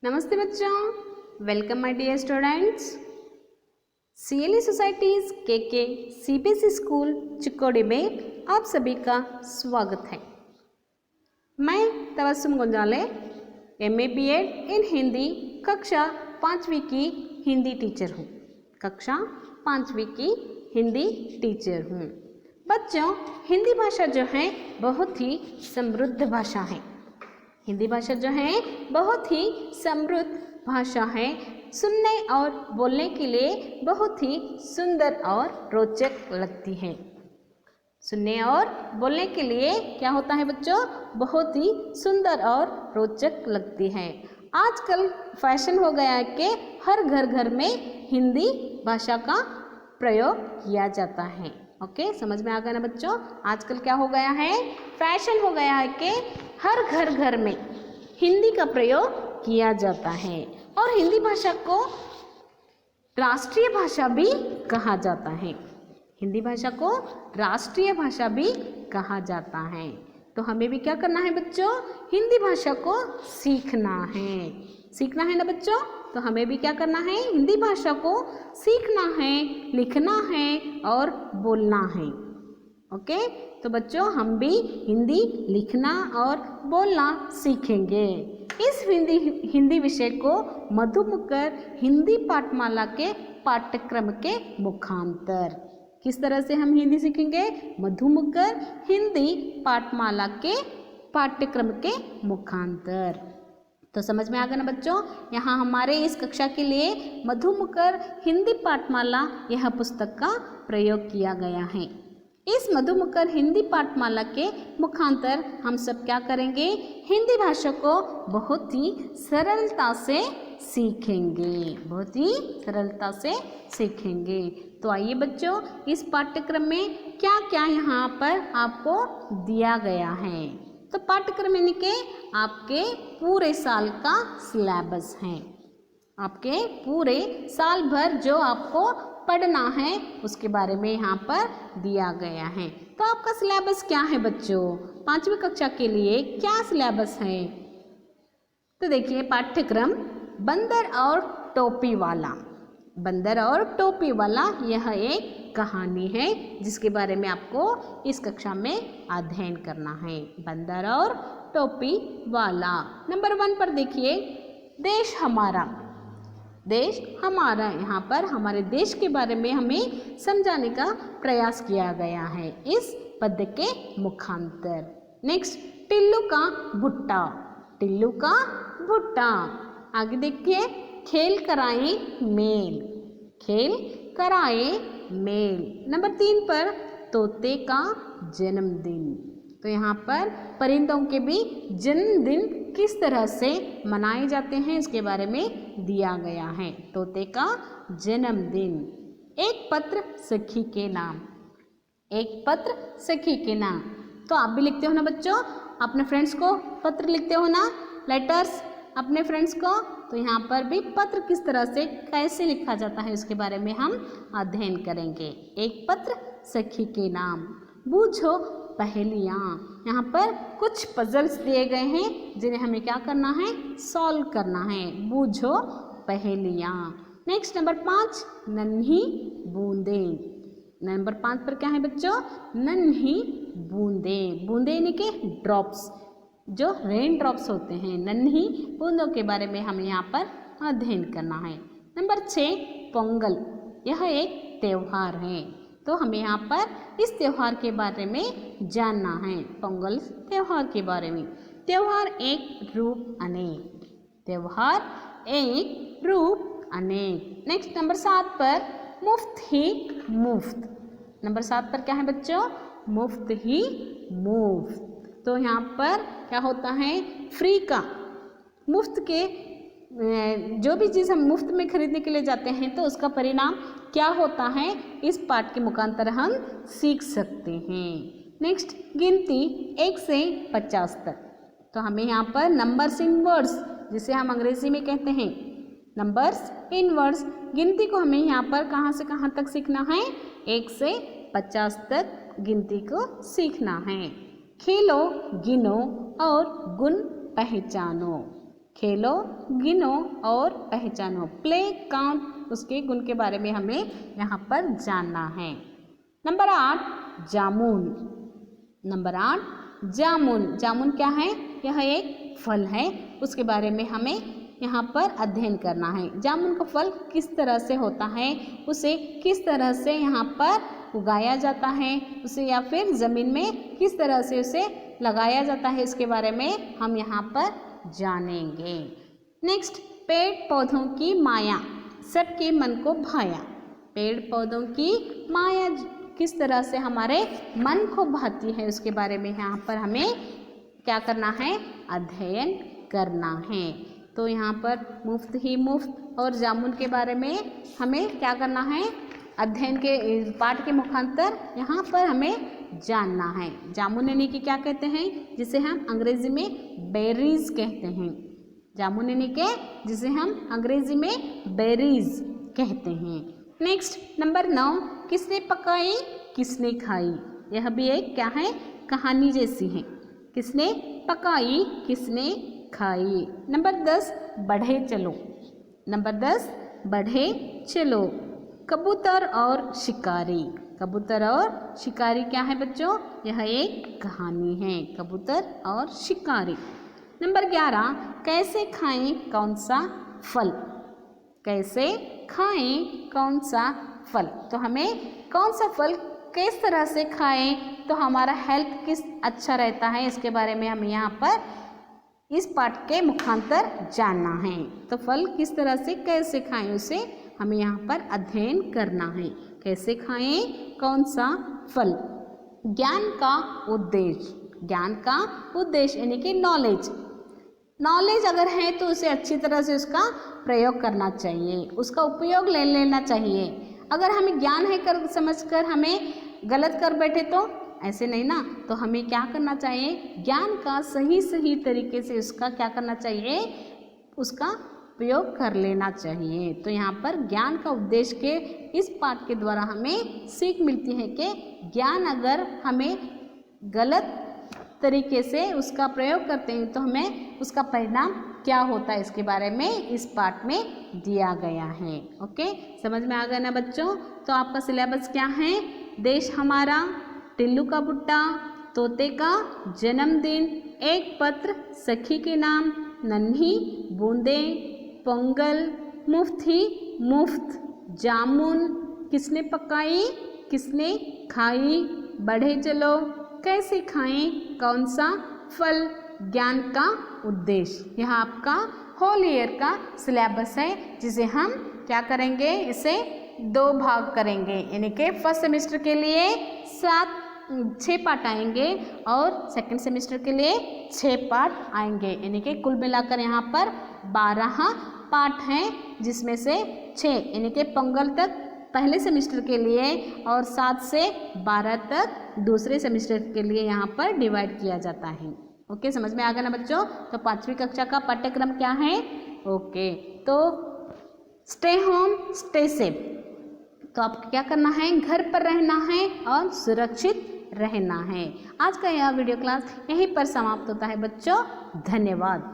नमस्ते बच्चों, welcome my dear students. CLE societies के सीबीएसई स्कूल चिकोड़ी में आप सभी का स्वागत है। मैं तबस्सुम गुंजाले MA BEd इन हिंदी कक्षा 5वीं की हिंदी टीचर हूँ। कक्षा 5वीं की हिंदी टीचर हूँ। बच्चों, हिंदी भाषा जो है बहुत ही समृद्ध भाषा है। हिंदी भाषा जो है बहुत ही समृद्ध भाषा है। सुनने और बोलने के लिए बहुत ही सुंदर और रोचक लगती है। सुनने और बोलने के लिए क्या होता है बच्चों? बहुत ही सुंदर और रोचक लगती है। आजकल फैशन हो गया है कि हर घर में हिंदी भाषा का प्रयोग किया जाता है। ओके, समझ में आ गया ना बच्चों? आजकल क्या हो गया है? फैशन हो गया है कि हर घर में हिंदी का प्रयोग किया जाता है और हिंदी भाषा को राष्ट्रीय भाषा भी कहा जाता है। हिंदी भाषा को राष्ट्रीय भाषा भी कहा जाता है। तो हमें भी क्या करना है बच्चों? हिंदी भाषा को सीखना है। सीखना है ना बच्चों? तो हमें भी क्या करना है? हिंदी भाषा को सीखना है, लिखना है और बोलना है। ओके, तो बच्चों हम भी हिंदी लिखना और बोलना सीखेंगे। इस हिंदी विषय को मधुमुकर हिंदी पाठमाला के पाठ्यक्रम के मुखांतर किस तरह से हम हिंदी सीखेंगे? मधुमुकर हिंदी पाठमाला के पाठ्यक्रम के मुखांतर। तो समझ में आ गया ना बच्चों? यहाँ हमारे इस कक्षा के लिए मधुमुकर हिंदी पाठमाला यह पुस्तक का प्रयोग किया गया है। इस मधुमुकर हिंदी पाठमाला के मुखांतर हम सब क्या करेंगे? हिंदी भाषा को बहुत ही सरलता से सीखेंगे। बहुत ही सरलता से सीखेंगे। तो आइए बच्चों, इस पाठ्यक्रम में क्या क्या यहाँ पर आपको दिया गया है। तो पाठ्यक्रम यानी कि आपके पूरे साल का सिलेबस है। आपके पूरे साल भर जो आपको पढ़ना है उसके बारे में यहाँ पर दिया गया है। तो आपका सिलेबस क्या है बच्चों? 5वीं कक्षा के लिए क्या सिलेबस है? तो देखिए, पाठ्यक्रम बंदर और टोपी वाला। बंदर और टोपी वाला यह एक कहानी है जिसके बारे में आपको इस कक्षा में अध्ययन करना है। बंदर और टोपी वाला। नंबर 1 पर देखिए, देश हमारा। देश हमारा, यहाँ पर हमारे देश के बारे में हमें समझाने का प्रयास किया गया है इस पद्य के मुखांतर। नेक्स्ट, टिल्लू का भुट्टा। टिल्लू का भुट्टा। आगे देखिए, खेल कराए मेल। खेल कराए मेल। नंबर 3 पर तोते का जन्मदिन। तो यहाँ पर परिंदों के भी जन्मदिन किस तरह से मनाए जाते हैं इसके बारे में दिया गया है। तोते का जन्मदिन। एक पत्र सखी के नाम। एक पत्र सखी के नाम। तो आप भी लिखते हो ना बच्चों? अपने फ्रेंड्स को पत्र लिखते हो ना? लेटर्स अपने फ्रेंड्स को। तो यहाँ पर भी पत्र किस तरह से कैसे लिखा जाता है उसके बारे में हम अध्ययन करेंगे। एक पत्र सखी के नाम। बूझो पहेलियाँ। यहाँ पर कुछ पजल्स दिए गए हैं जिन्हें हमें क्या करना है? सॉल्व करना है। बूझो पहेलियाँ। नेक्स्ट, नंबर 5, नन्ही बूंदे। नंबर 5 पर क्या है बच्चों? नन्ही बूंदे। बूंदे यानी कि ड्रॉप्स, जो रेन ड्रॉप्स होते हैं। नन्ही बूंदों के बारे में हमें यहाँ पर अध्ययन करना है। नंबर 6, पोंगल। यह एक त्योहार है। तो हमें यहाँ पर इस त्योहार के बारे में जानना है। पोंगल त्योहार के बारे में। त्योहार एक रूप अनेक। त्योहार एक रूप अनेक। नेक्स्ट, नंबर 7 पर मुफ्त ही मुफ्त। नंबर 7 पर क्या है बच्चों? मुफ्त ही मुफ्त। तो यहाँ पर क्या होता है? फ्री का, मुफ्त के जो भी चीज़ हम मुफ्त में खरीदने के लिए जाते हैं तो उसका परिणाम क्या होता है, इस पाठ के मुखांतर हम सीख सकते हैं। नेक्स्ट, गिनती 1 से 50 तक। तो हमें यहाँ पर नंबर्स इन वर्ड्स, जिसे हम अंग्रेजी में कहते हैं नंबर्स इन वर्ड्स, गिनती को हमें यहाँ पर कहाँ से कहाँ तक सीखना है? 1 से 50 तक गिनती को सीखना है। खेलो, गिनो और गुण पहचानो। खेलो, गिनो और पहचानो। प्ले, काउंट, उसके गुण के बारे में हमें यहाँ पर जानना है। नंबर 8 जामुन। नंबर 8 जामुन। जामुन क्या है? यह एक फल है, उसके बारे में हमें यहाँ पर अध्ययन करना है। जामुन का फल किस तरह से होता है, उसे किस तरह से यहाँ पर उगाया जाता है, उसे या फिर ज़मीन में किस तरह से उसे लगाया जाता है, इसके बारे में हम यहाँ पर जानेंगे। नेक्स्ट, पेड़ पौधों की माया, सबके मन को भाया। पेड़ पौधों की माया किस तरह से हमारे मन को भाती है, उसके बारे में यहाँ पर हमें क्या करना है? अध्ययन करना है। तो यहाँ पर मुफ्त ही मुफ्त और जामुन के बारे में हमें क्या करना है? अध्ययन के पाठ के मुखांतर यहाँ पर हमें जानना है। जामुन यानी कि क्या कहते हैं? जिसे हम अंग्रेजी में बेरीज कहते हैं। जामुन यानी के जिसे हम अंग्रेजी में बेरीज कहते हैं। नेक्स्ट, नंबर 9 किसने पकाई किसने खाई। यह भी एक क्या है? कहानी जैसी है। किसने पकाई किसने खाई। नंबर 10 बढ़े चलो। नंबर 10 बढ़े चलो। कबूतर और शिकारी। कबूतर और शिकारी क्या है बच्चों? यह एक कहानी है, कबूतर और शिकारी। नंबर 11 कैसे खाएं कौन सा फल। कैसे खाएं कौन सा फल। तो हमें कौन सा फल किस तरह से खाएं तो हमारा हेल्थ किस अच्छा रहता है, इसके बारे में हमें यहाँ पर इस पाठ के मुखांतर जानना है। तो फल किस तरह से कैसे खाएं उसे हमें यहाँ पर अध्ययन करना है। कैसे खाएं कौन सा फल। ज्ञान का उद्देश्य। ज्ञान का उद्देश्य यानी कि नॉलेज। नॉलेज अगर है तो उसे अच्छी तरह से उसका प्रयोग करना चाहिए, उसका उपयोग ले लेना चाहिए। अगर हमें ज्ञान है कर समझकर हमें गलत कर बैठे तो ऐसे नहीं ना। तो हमें क्या करना चाहिए? ज्ञान का सही तरीके से उसका क्या करना चाहिए? उसका प्रयोग कर लेना चाहिए। तो यहाँ पर ज्ञान का उद्देश्य के इस पाठ के द्वारा हमें सीख मिलती है कि ज्ञान अगर हमें गलत तरीके से उसका प्रयोग करते हैं तो हमें उसका परिणाम क्या होता है, इसके बारे में इस पाठ में दिया गया है। ओके, समझ में आ गया ना बच्चों। तो आपका सिलेबस क्या है? देश हमारा, टिल्लू का बुट्टा, तोते का जन्मदिन, एक पत्र, सखी के नाम, नन्ही बूंदे, पोंगल, मुफ्त ही मुफ्त, जामुन, किसने पकाई किसने खाई, बढ़े चलो, कैसे खाएं कौन सा फल, ज्ञान का उद्देश्य। यह आपका होल ईयर का सिलेबस है, जिसे हम क्या करेंगे? इसे 2 भाग करेंगे। यानी कि फर्स्ट सेमेस्टर के लिए 6 पार्ट आएंगे और सेकंड सेमेस्टर के लिए 6 पार्ट आएंगे। यानी कि कुल मिलाकर यहाँ पर 12 पार्ट हैं, जिसमें से 6 यानी कि पोंगल तक पहले सेमेस्टर के लिए और 7 से 12 तक दूसरे सेमेस्टर के लिए यहाँ पर डिवाइड किया जाता है। ओके, समझ में आ गया ना बच्चों। तो 5वीं कक्षा का पाठ्यक्रम क्या है? ओके, तो स्टे होम स्टे सेफ। तो आपको क्या करना है? घर पर रहना है और सुरक्षित रहना है। आज का यह वीडियो क्लास यहीं पर समाप्त होता है बच्चों। धन्यवाद।